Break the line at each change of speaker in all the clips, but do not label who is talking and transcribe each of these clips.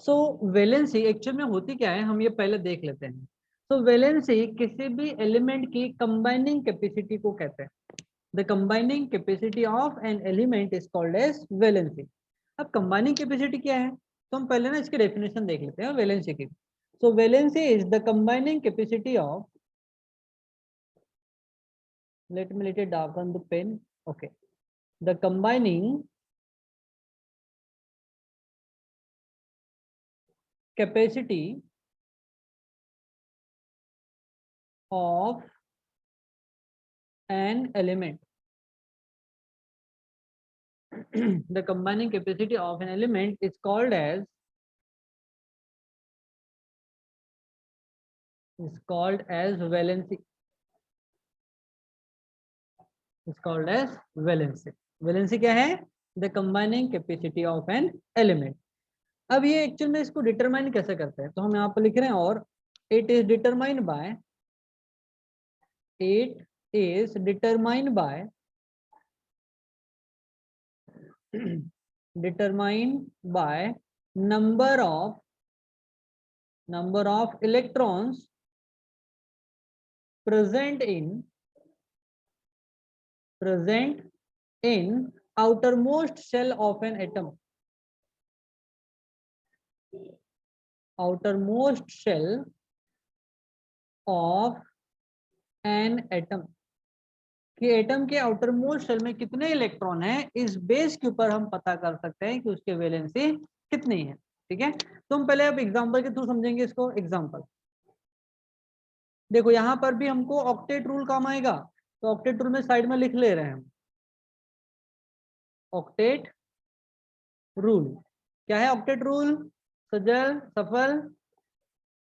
सो valency actual में होती क्या है, हम ये पहले देख लेते हैं। तो वैलेंसी किसी भी एलिमेंट की कंबाइनिंग कैपेसिटी को कहते हैं। The combining capacity of an element is called as valency. अब कंबाइनिंग कैपेसिटी क्या है, तो हम पहले ना इसकी डेफिनेशन देख लेते हैं वैलेंसी की। So valency is the combining capacity of, let me let it darken the pen. Okay, the combining capacity of an element. The combining capacity of an element is called as valency. It's called as valency. Valency क्या है? The combining capacity of an element. अब ये actual में इसको determine कैसे करते हैं, तो हम यहाँ पर लिख रहे हैं और it is determined by number of electrons present in outermost shell of an atom. Outermost shell of an atom. कि एटम के आउटर मोस्ट शेल में कितने इलेक्ट्रॉन हैं, इस बेस के ऊपर हम पता कर सकते हैं कि उसके वैलेंसी कितनी है। ठीक है, तो हम पहले अब एग्जांपल के थ्रू समझेंगे इसको। एग्जांपल देखो, यहां पर भी हमको ऑक्टेट रूल काम आएगा, तो ऑक्टेट रूल में साइड में लिख ले रहे हैं हम। ऑक्टेट रूल क्या है? ऑक्टेट रूल सजल सफल,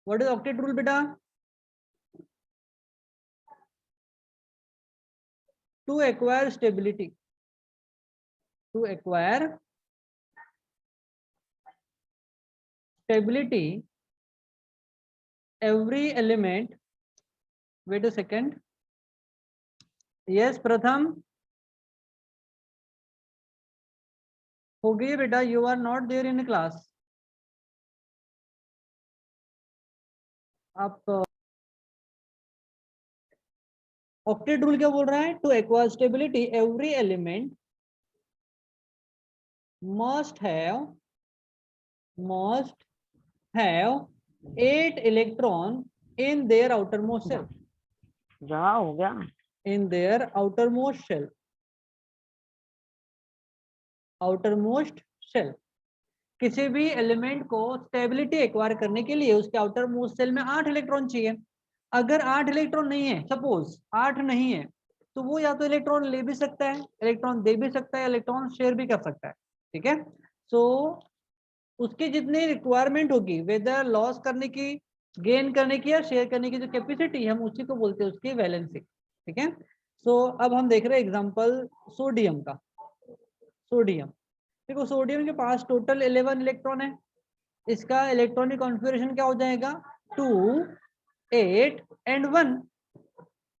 व्हाट इज ऑक्टेट रूल बेटा? to acquire stability, every element, wait a second, yes प्रथम हो गई बेटा, you are not there in class. आप ऑक्टेट रूल क्या बोल रहा है? To acquire stability every element must have 8 electron in their outermost shell.
जहाँ हो गया
In their outermost shell. किसी भी एलिमेंट को स्टेबिलिटी एक्वायर करने के लिए उसके आउटर मोस्ट शेल में 8 इलेक्ट्रॉन चाहिए। अगर 8 इलेक्ट्रॉन नहीं है, सपोज 8 नहीं है, तो वो या तो इलेक्ट्रॉन ले भी सकता है, इलेक्ट्रॉन दे भी सकता है, इलेक्ट्रॉन शेयर भी कर सकता है। ठीक है, सो उसकी जितनी रिक्वायरमेंट होगी, वेदर लॉस करने की, गेन करने की या शेयर करने की जो कैपेसिटी, हम उसी को बोलते हैं उसकी वैलेंसी। ठीक है, सो अब हम देख रहे हैं एग्जांपल सोडियम का। सोडियम देखो, सोडियम के पास टोटल 11 इलेक्ट्रॉन है। इसका इलेक्ट्रॉनिक कॉन्फ़िगरेशन क्या हो जाएगा? 2, 8 एंड 1।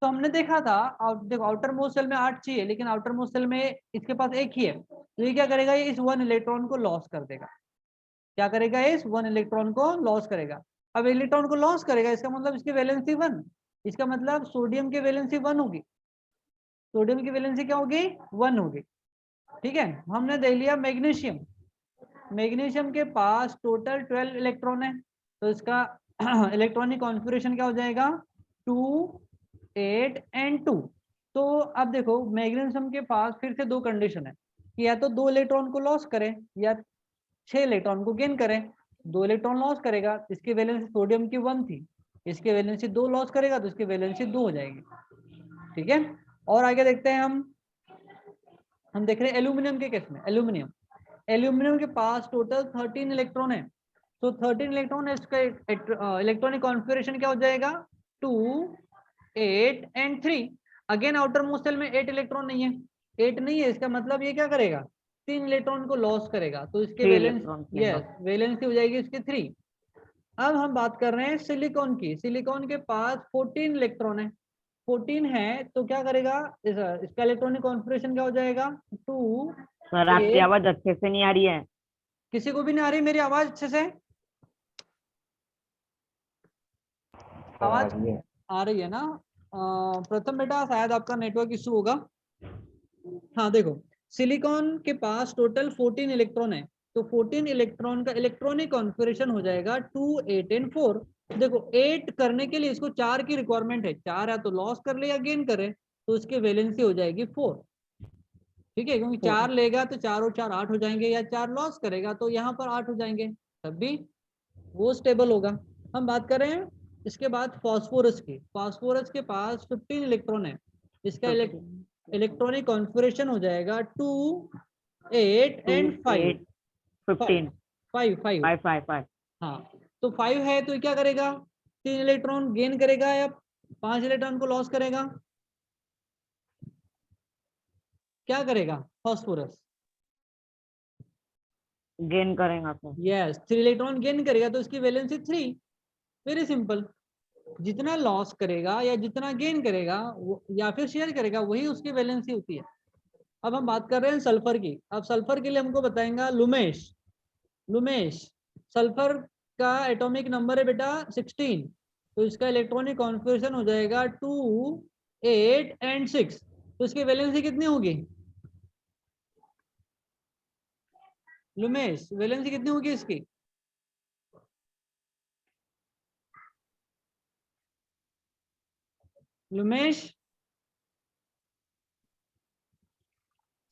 तो हमने देखा था, देखो आउटर मोस्ट सेल में 8 चाहिए, लेकिन आउटर मोस्ट सेल में इसके पास एक ही है, तो ये क्या करेगा? ये इस 1 इलेक्ट्रॉन को लॉस कर देगा। क्या करेगा? इस 1 इलेक्ट्रॉन को लॉस करेगा। अब इलेक्ट्रॉन को लॉस करेगा, इसका मतलब इसकी वैलेंसी 1, इसका मतलब सोडियम की वैलेंसी 1 होगी। सोडियम की वैलेंसी क्या होगी? 1 होगी। ठीक है, हमने देख लिया मैग्नीशियम। मैग्नीशियम के पास टोटल 12 इलेक्ट्रॉन है, तो इसका इलेक्ट्रॉनिक कॉन्फ़िगरेशन क्या हो जाएगा? 2, 8 एंड 2। तो अब देखो, मैग्नीशियम के पास फिर से दो कंडीशन है कि या तो 2 इलेक्ट्रॉन को लॉस करें या 6 इलेक्ट्रॉन को गेन करें। 2 इलेक्ट्रॉन लॉस करेगा, इसकी वैलेंसी सोडियम की 1 थी, इसकी वैलेंसी 2 लॉस करेगा तो इसकी वैलेंसी 2 हो जाएगी। ठीक है, और आगे देखते हैं हम देख रहे हैं एल्यूमिनियम के केस में। एल्यूमिनियम के पास टोटल 13 इलेक्ट्रॉन है, तो 13 इलेक्ट्रॉन है, इसका इलेक्ट्रॉनिक कॉन्फ़िगरेशन क्या हो जाएगा? 2, 8 and 3। Again outer most shell में 8 इलेक्ट्रॉन नहीं है, 8 नहीं है, इसका मतलब ये क्या करेगा? 3 इलेक्ट्रॉन को लॉस करेगा, तो इसके वैलेंसी हो जाएगी इसकी 3। अब हम बात कर रहे हैं सिलिकॉन की। सिलिकॉन के पास 14 इलेक्ट्रॉन है, 14 है, तो क्या करेगा? इसका इलेक्ट्रॉनिक कॉन्फ़िगरेशन क्या हो जाएगा? 2,
सर आपकी आवाज अच्छे से नहीं आ रही है।
किसी को भी नहीं आ रही मेरी आवाज अच्छे से? आवाज आ रही है ना? प्रथम बेटा शायद आपका नेटवर्क इशू होगा। हाँ देखो, सिलिकॉन के पास टोटल 14 इलेक्ट्रॉन है, तो 14 इलेक्ट्रॉन का इलेक्ट्रॉनिक कॉन्फ़िगरेशन हो जाएगा 2 8 एंड 4। देखो 8 करने के लिए इसको 4 की रिक्वायरमेंट है, 4 है तो लॉस कर ले या गेन करे, तो इसकी वैलेंसी हो जाएगी 4। ठीक है, क्योंकि 4 लेगा तो 4 और 4 8 हो जाएंगे, या 4 लॉस करेगा तो यहाँ पर 8 हो जाएंगे, तब भी वो स्टेबल होगा। हम बात करें इसके बाद फास्फोरस की। फास्फोरस के पास 15 इलेक्ट्रॉन है, इसका इलेक्ट्रॉनिक कॉन्फ़िगरेशन हो जाएगा 2 8 एंड 5
15
5 5
5
हाँ, तो 5 है तो क्या करेगा, 3 इलेक्ट्रॉन गेन करेगा या 5 इलेक्ट्रॉन को लॉस करेगा? क्या करेगा फास्फोरस?
गेन करेगा तो
यस, 3 इलेक्ट्रॉन गेन करेगा तो इसकी वैलेंसी 3। वेरी सिंपल, जितना लॉस करेगा या जितना गेन करेगा या फिर शेयर करेगा वही उसकी वैलेंसी होती है। अब हम बात कर रहे हैं सल्फर की। अब सल्फर के लिए हमको बताएंगा लुमेश। लुमेश, सल्फर का एटॉमिक नंबर है बेटा 16, तो इसका इलेक्ट्रॉनिक कॉन्फ़िगरेशन हो जाएगा 2 8 एंड 6, तो इसकी वैलेंसी कितनी होगी? लुमेश वैलेंसी कितनी होगी इसकी? लुमेश,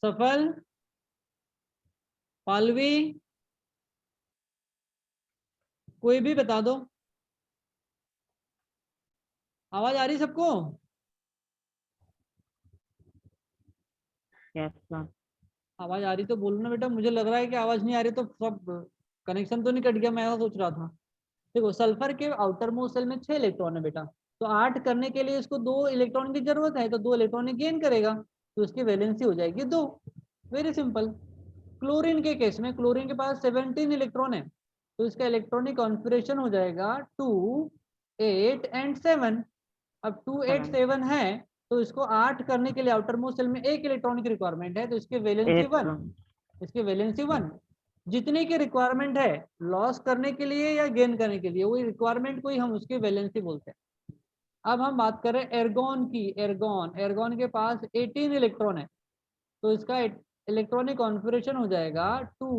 सफल, पालवी, कोई भी बता दो। आवाज आ रही सबको?
Yes sir.
आवाज आ रही तो बोलो ना बेटा, मुझे लग रहा है कि आवाज नहीं आ रही तो सब कनेक्शन तो नहीं कट गया, मैं ऐसा सोच रहा था। देखो सल्फर के आउटर मोस्ट शेल में 6 इलेक्ट्रॉन है बेटा, तो 8 करने के लिए इसको 2 इलेक्ट्रॉन की जरूरत है, तो 2 इलेक्ट्रॉन गेन करेगा, तो इसकी वैलेंसी हो जाएगी 2। Very simple. क्लोरीन के केस में, क्लोरीन के पास 17 इलेक्ट्रॉन है, तो इसका इलेक्ट्रॉनिक कॉन्फ़िगरेशन हो जाएगा 2 8 एंड 7। अब 2 8 7 है, तो इसको 8 करने के लिए आउटर मोस्ट शेल में 1 इलेक्ट्रॉन की रिक्वायरमेंट है, तो इसकी वैलेंसी 1। इसकी वैलेंसी 1। जितने की रिक्वायरमेंट है लॉस करने के लिए या गेन करने के लिए, वही रिक्वायरमेंट को ही हम उसकी वैलेंसी बोलते हैं। अब हम बात करें एर्गोन की। एर्गोन, एर्गोन के पास 18 इलेक्ट्रॉन है, तो इसका इलेक्ट्रॉनिक कॉन्फ़िगरेशन हो जाएगा 2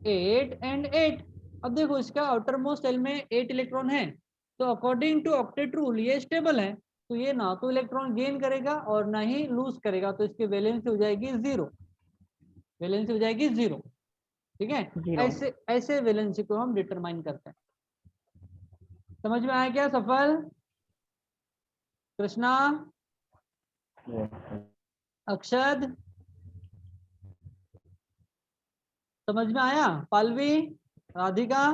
8 एंड 8। अब देखो इसका आउटर मोस्ट शेल में 8 इलेक्ट्रॉन है, तो अकॉर्डिंग टू ऑक्टेट रूल ये स्टेबल है, तो ये ना तो इलेक्ट्रॉन गेन करेगा और ना ही लूज करेगा, तो इसकी वैलेंसी हो जाएगी 0। वैलेंसी हो जाएगी 0। ठीक है, ऐसे ऐसे वैलेंसी को हम डिटरमाइन करते हैं। समझ में आया क्या सफल, कृष्णा, अक्षद? समझ में आया? Palvi, Radhika?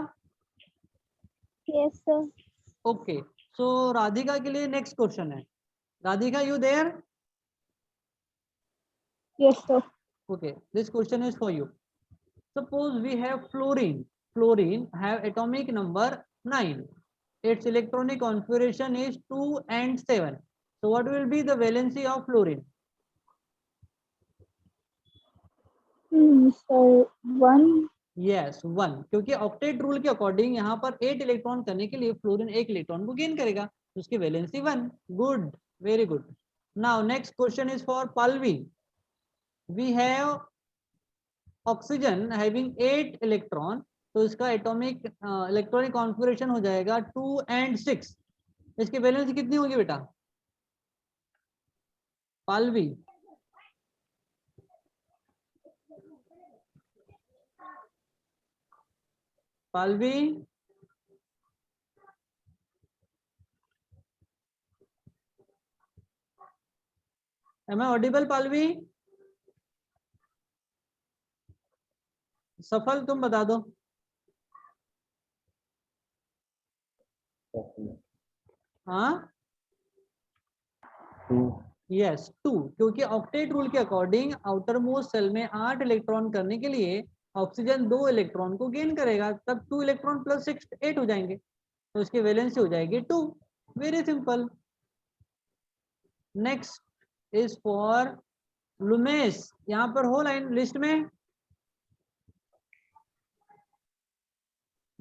Yes sir.
Okay, so Radhika के लिए नेक्स्ट क्वेश्चन है। Radhika, you there?
Yes sir.
Okay, this question is for you. Suppose we have fluorine. Fluorine have atomic number 9. Its electronic configuration is 2 and 7. So what will be the valency of fluorine?
Sir 1।
Yes, 1, क्योंकि octet rule के according यहाँ पर 8 electron करने के लिए fluorine 1 electron को gain करेगा, तो उसकी valency 1। Good, very good. Now next question is for Palvi. We have oxygen having 8 electron, तो इसका एटॉमिक इलेक्ट्रॉनिक कॉन्फ़िगरेशन हो जाएगा 2 and 6। इसकी वैलेंसी कितनी होगी बेटा? पालवी, पालवी, एम आई ऑडिबल? पालवी, सफल तुम बता दो। हाँ, यस 2, क्योंकि ऑक्टेट रूल के अकॉर्डिंग आउटर मोस्ट सेल में 8 इलेक्ट्रॉन करने के लिए ऑक्सीजन 2 इलेक्ट्रॉन को गेन करेगा, तब 2 इलेक्ट्रॉन प्लस 6 8 हो जाएंगे, तो इसकी वैलेंसी हो जाएगी 2। Very simple. Next is for Lumesh. यहाँ पर हो लाइन लिस्ट में?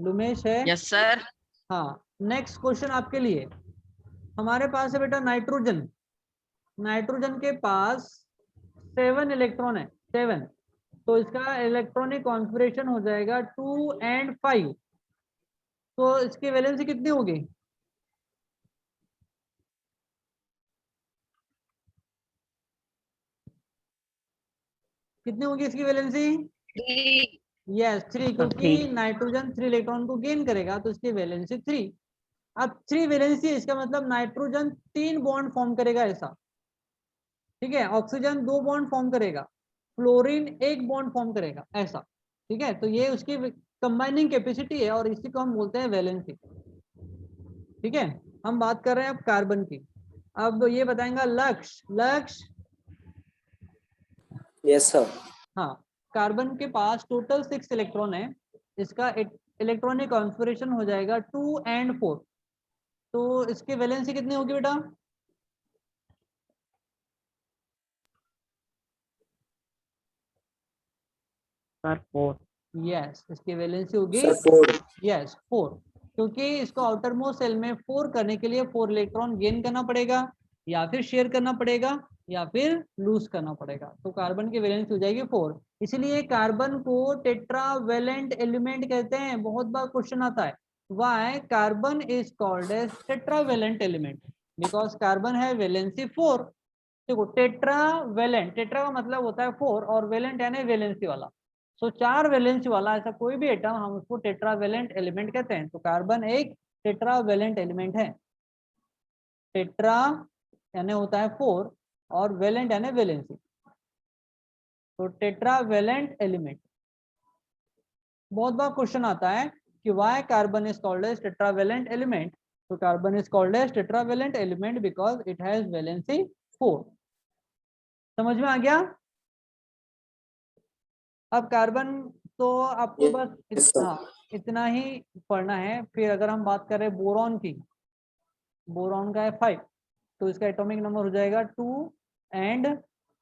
लुमेश है?
Yes sir.
हाँ, नेक्स्ट क्वेश्चन आपके लिए। हमारे पास है बेटा नाइट्रोजन। नाइट्रोजन के पास 7 इलेक्ट्रॉन है, 7। तो इसका इलेक्ट्रॉनिक कॉन्फ़िगरेशन हो जाएगा 2 and 5। तो इसकी वैलेंसी कितनी होगी? कितनी होगी इसकी वैलेंसी?
3।
यस 3, क्योंकि नाइट्रोजन 3 इलेक्ट्रॉन को गेन करेगा तो इसकी वैलेंसी 3। अब 3 वैलेंसी है, इसका मतलब नाइट्रोजन 3 बॉन्ड फॉर्म करेगा ऐसा, ठीक है। ऑक्सीजन 2 बॉन्ड फॉर्म करेगा, फ्लोरीन 1 बॉन्ड फॉर्म करेगा ऐसा, ठीक है। तो ये उसकी कंबाइनिंग कैपेसिटी है और इसी को हम बोलते हैं वैलेंसी, ठीक है। हम बात कर रहे हैं अब कार्बन की। अब ये बताएंगा लक्ष्य। लक्ष्य,
यस सर।
हाँ, कार्बन के पास टोटल 6 इलेक्ट्रॉन है। इसका इलेक्ट्रॉनिक कॉन्फ़िगरेशन हो जाएगा 2 and 4। तो इसकी वैलेंसी कितनी होगी बेटा?
सर 4।
यस, इसकी वैलेंसी होगी
सर 4।
यस 4, क्योंकि इसको आउटर मोस्ट सेल में 4 करने के लिए 4 इलेक्ट्रॉन गेन करना पड़ेगा, या फिर शेयर करना पड़ेगा, या फिर लूज करना पड़ेगा। तो कार्बन की वैलेंसी हो जाएगी 4। इसलिए कार्बन को टेट्रावेलेंट एलिमेंट कहते हैं। बहुत बार क्वेश्चन आता है, why carbon is called as tetravalent element? Because carbon है वैलेंसी 4। देखो, टेट्रावेलेंट, टेट्रा का मतलब होता है 4 और वेलेंट यानी वैलेंसी वाला। सो 4 वैलेंसी वाला ऐसा कोई भी एटम हम उसको टेट्रावेलेंट एलिमेंट कहते हैं। तो कार्बन एक टेट्रावेलेंट एलिमेंट है। टेट्रा यानी होता है 4 और वेलेंट यानी वैलेंसी, तो टेट्रावेलेंट एलिमेंट। बहुत बार क्वेश्चन आता है कि why carbon is called as tetravalent element? तो carbon is called as tetravalent element because it has valency 4। समझ में आ गया? अब कार्बन तो आपको बस हाँ इतना ही पढ़ना है। फिर अगर हम बात करें बोरॉन की, बोरॉन का है 5, तो इसका एटॉमिक नंबर हो जाएगा 2 and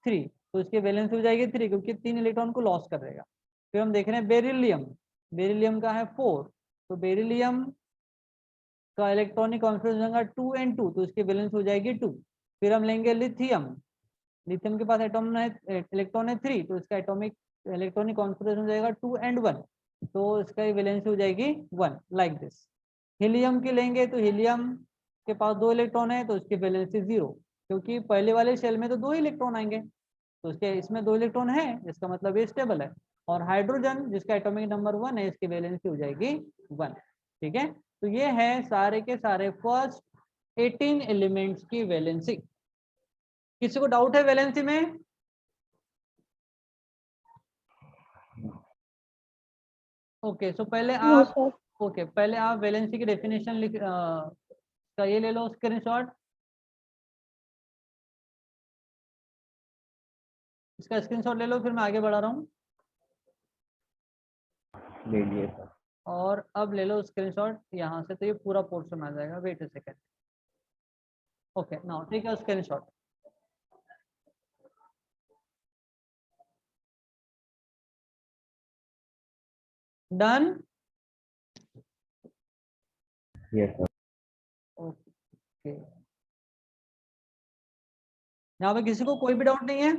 3। तो इसकी वैलेंसी हो जाएगी 3, क्योंकि 3 इलेक्ट्रॉन को लॉस कर देगा। फिर हम देख रहे हैं बेरिलियम। बेरिलियम का है 4, तो बेरिलियम का इलेक्ट्रॉनिक कॉन्फिगरेशन होगा 2 and 2, तो इसकी वैलेंसी हो जाएगी 2। फिर हम लेंगे लिथियम। लिथियम के पास एटॉम है, इलेक्ट्रॉन है 3, तो इसका एटॉमिक इलेक्ट्रॉनिक कॉन्फिगरेशन हो जाएगा 2 and 1, तो इसका वैलेंसी हो जाएगी 1, लाइक दिस। हीलियम की लेंगे तो हीलियम के पास 2 इलेक्ट्रॉन है, तो इसकी वैलेंसी 0, क्योंकि पहले वाले शेल में तो 2 इलेक्ट्रॉन आएंगे, तो इसके इसमें 2 इलेक्ट्रॉन है, इसका मतलब ये स्टेबल है। और हाइड्रोजन जिसका एटॉमिक नंबर 1 है, इसकी वैलेंसी हो जाएगी 1, ठीक है। तो ये है सारे के सारे फर्स्ट 18 एलिमेंट्स की वैलेंसी। किसी को डाउट है वैलेंसी में? ओके, सो पहले आप पहले आप वैलेंसी की डेफिनेशन लिख का ये ले लो स्क्रीनशॉट। इसका स्क्रीनशॉट ले लो, फिर मैं आगे बढ़ा रहा हूँ।
ले लिए सर।
और अब ले लो स्क्रीनशॉट यहाँ से, तो ये पूरा पोर्शन आ जाएगा। Wait a second. Okay, now take a screenshot. Done?
Yes sir.
Okay, यहाँ पे किसी को कोई भी डाउट नहीं है?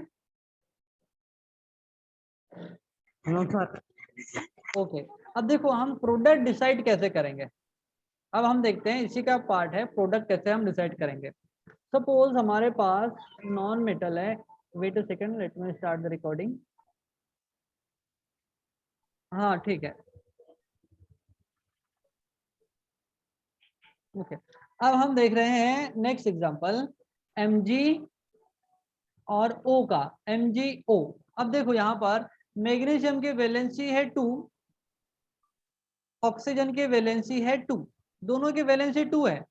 No sir.
ओके, अब देखो हम प्रोडक्ट डिसाइड कैसे करेंगे। अब हम देखते हैं, इसी का पार्ट है प्रोडक्ट कैसे हम डिसाइड करेंगे। सपोज हमारे पास नॉन मेटल है। Wait a second, let me start the recording. हाँ ठीक है, ओके। अब हम देख रहे हैं नेक्स्ट एग्जांपल, Mg और O का, MgO। अब देखो यहाँ पर मैग्नीशियम की वैलेंसी है 2, ऑक्सीजन की वैलेंसी है 2, दोनों की वैलेंसी 2 है।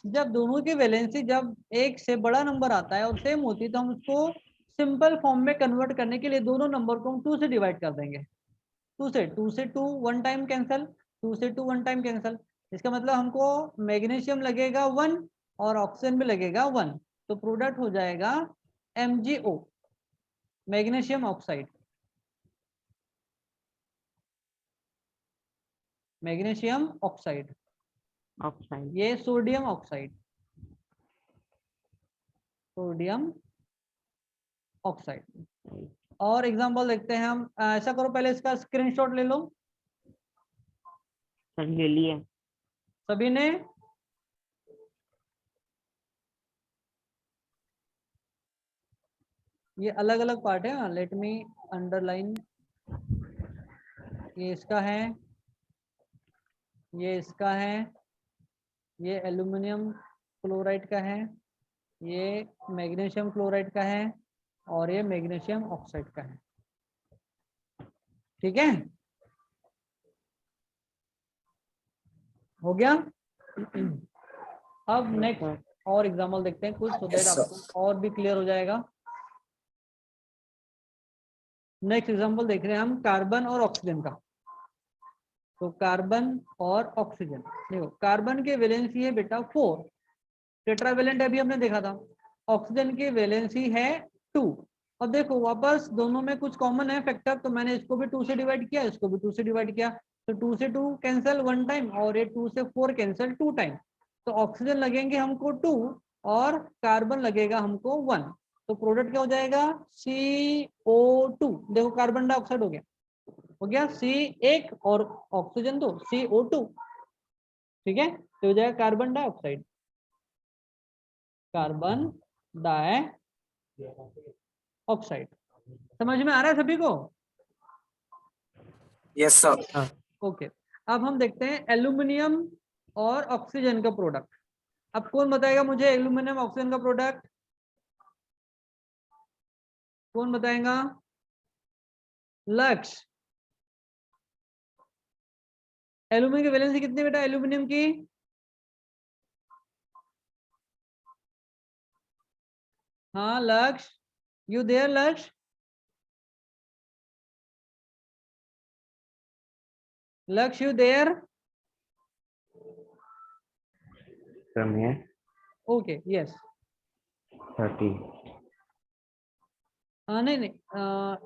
जब दोनों की वैलेंसी जब एक से बड़ा नंबर आता है और सेम होती है, तो हम उसको सिंपल फॉर्म में कन्वर्ट करने के लिए दोनों नंबर को हम 2 से डिवाइड कर देंगे। 2 से 2 वन टाइम कैंसल, 2 से 2 वन टाइम कैंसल। इसका मतलब हमको मैग्नीशियम लगेगा 1 और ऑक्सीजन भी लगेगा 1, तो प्रोडक्ट हो जाएगा MgO, magnesium oxide. Magnesium oxide,
oxide,
ये सोडियम ऑक्साइड, सोडियम ऑक्साइड। और एग्जांपल देखते हैं हम। ऐसा करो, पहले इसका स्क्रीनशॉट ले लो
सर ले लिए।
सभी ने। ये अलग अलग पार्ट है, लेट मी अंडरलाइन। ये इसका है, ये इसका है, ये एल्यूमिनियम क्लोराइड का है, ये मैग्नीशियम क्लोराइड का है, और ये मैग्नीशियम ऑक्साइड का है। ठीक है, हो गया। अब नेक्स्ट और एग्जांपल देखते हैं कुछ, सो दैट आपको और भी क्लियर हो जाएगा। नेक्स्ट एग्जांपल देख रहे हैं हम कार्बन और ऑक्सीजन का। तो कार्बन और ऑक्सीजन, देखो कार्बन के वैलेंसी है बेटा 4, टेट्रावेलेंट अभी हमने देखा था। ऑक्सीजन की वैलेंसी है 2। अब देखो वापस दोनों में कुछ कॉमन है फैक्टर, तो मैंने इसको भी 2 से डिवाइड किया, इसको भी 2 से डिवाइड किया। तो 2 से 2 कैंसिल 1 टाइम, और ये 2 से 4 कैंसिल 2 टाइम। तो ऑक्सीजन लगेंगे हमको 2 और कार्बन लगेगा हमको 1। तो प्रोडक्ट क्या हो जाएगा, CO2। देखो कार्बन डाइऑक्साइड हो गया C1 और ऑक्सीजन 2, CO2। ठीक है, तो हो जाएगा कार्बन डाइऑक्साइड, कार्बन डाइऑक्साइड। समझ में आ रहा है सभी को?
Yes sir.
ओके, अब हम देखते हैं एल्यूमिनियम और ऑक्सीजन का प्रोडक्ट। अब कौन बताएगा मुझे एल्यूमिनियम ऑक्सीजन का प्रोडक्ट? कौन बताएगा? लक्ष्य। एल्यूमिनियम की वैलेंसी कितनी बेटा एल्यूमिनियम की? हाँ लक्ष्य, यू देयर लक्ष्य? लक्ष्य, यू देयर?
कम है
ओके यस।
30।
नहीं नहीं,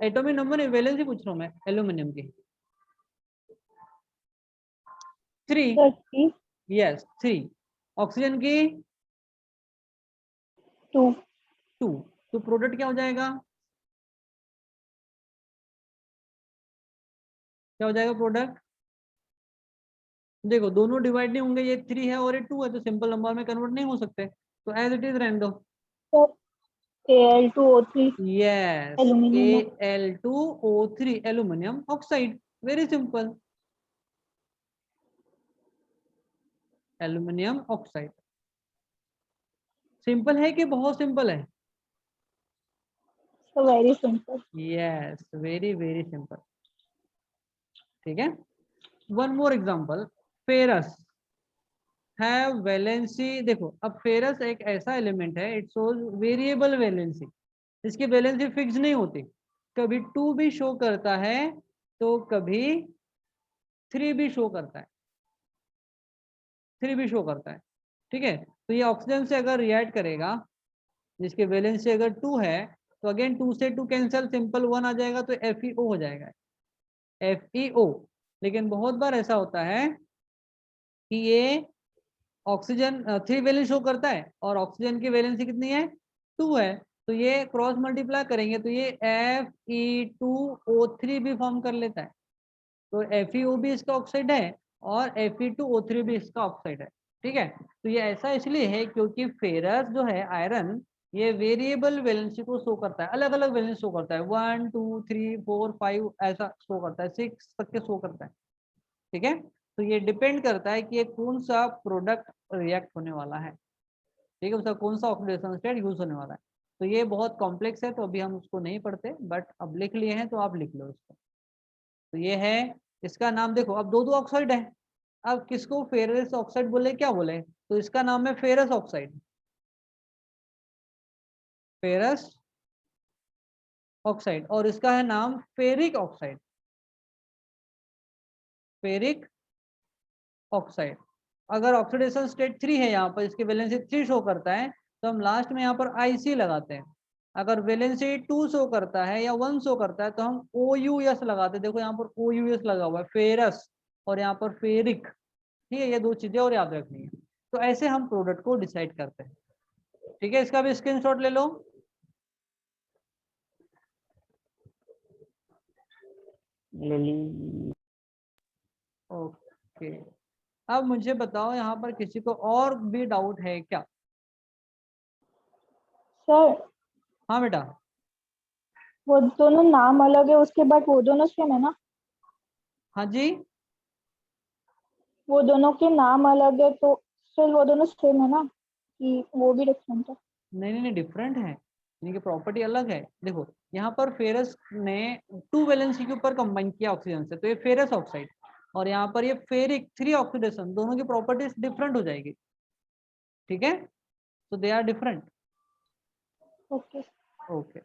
एटॉमिक नंबर वैलेंसी पूछ रहा हूँ मैं एल्यूमिनियम की। 3। यस 3। ऑक्सीजन की
2।
तो प्रोडक्ट क्या हो जाएगा? क्या हो जाएगा प्रोडक्ट? देखो दोनों डिवाइड नहीं होंगे, ये 3 है और ये 2 है, तो सिंपल नंबर में कन्वर्ट नहीं हो सकते, तो एज इट इज रहने दो।
Al2O3
yes,
aluminium.
Al2O3 aluminium oxide, very simple, aluminium oxide. Simple है कि बहुत सिंपल है?
Very simple.
Yes, very very simple. ठीक है, वन मोर एग्जांपल, फेरस है वैलेंसी। देखो अब फेरस एक ऐसा एलिमेंट है, इट शोज वेरिएबल वैलेंसी, इसकी वैलेंसी फिक्स नहीं होती, कभी 2 भी शो करता है तो कभी 3 भी शो करता है, 3 भी शो करता है। ठीक है, तो ये ऑक्सीजन से अगर रिएक्ट करेगा जिसकी वैलेंसी अगर 2 है, तो अगेन 2 से 2 कैंसिल, सिंपल 1 आ जाएगा, तो FeO हो जाएगा, FeO। लेकिन बहुत बार ऐसा होता है कि ये ऑक्सीजन 3 वैलेंस शो करता है और ऑक्सीजन की वैलेंसी कितनी है, 2 है, तो ये क्रॉस मल्टीप्लाई करेंगे तो ये Fe2O3 भी फॉर्म कर लेता है, तो FeO भी इसका ऑक्साइड है और Fe2O3 भी इसका ऑक्साइड है। ठीक है, तो ये ऐसा इसलिए है क्योंकि फेरस जो है आयरन, ये वेरिएबल वैलेंसी को शो करता है, अलग अलग वैलेंस शो करता है, 1 2 3 4 5 ऐसा शो करता है, 6 तक के शो करता है। ठीक है, तो ये डिपेंड करता है कि ये कौन सा प्रोडक्ट रिएक्ट होने वाला है। ठीक है, उसका कौन सा ऑक्सीडेशन स्टेट यूज होने वाला है। तो ये बहुत कॉम्प्लेक्स है, तो अभी हम उसको नहीं पढ़ते, बट अब लिख लिए हैं तो आप लिख लो इसको। तो ये है, इसका नाम देखो, अब दो ऑक्साइड है, अब किसको फेरस ऑक्साइड बोले क्या बोले, तो इसका नाम है फेरस ऑक्साइड, फेरस ऑक्साइड, और इसका है नाम फेरिक ऑक्साइड, फेरिक ऑक्साइड। अगर ऑक्सीडेशन स्टेट 3 है यहाँ पर, इसकी वैलेंसी 3 शो करता है, तो हम लास्ट में यहाँ पर IC लगाते हैं। अगर वैलेंसी 2 शो करता है या 1 शो करता है तो हम OUS लगाते हैं। देखो यहाँ पर OUS लगा हुआ है, फेरस और यहाँ पर फेरिक, ठीक है, ये दो चीजें और याद रखनी है। तो ऐसे हम प्रोडक्ट को डिसाइड करते हैं, ठीक है। इसका भी स्क्रीनशॉट ले लो।
ले ली।
ओके, अब मुझे बताओ यहाँ पर किसी को और भी डाउट है क्या?
सर
हाँ बेटा।
वो दोनों नाम अलग है, उसके बाद वो दोनों सेम है ना?
हाँ जी,
वो दोनों के नाम अलग है तो फिर वो दोनों सेम है ना, कि वो भी डिफरेंट है?
नहीं नहीं नहीं, डिफरेंट है, इनकी प्रॉपर्टी अलग है। देखो यहाँ पर फेरस ने 2 वैलेंसी के ऊपर कंबाइन किया ऑक्सीजन से, तो ये फेरस ऑक्साइड, और यहाँ पर ये फेरिक 3 ऑक्सीडेशन, दोनों की प्रॉपर्टीज डिफरेंट हो जाएगी, ठीक है। तो they are different.
Okay.
Okay.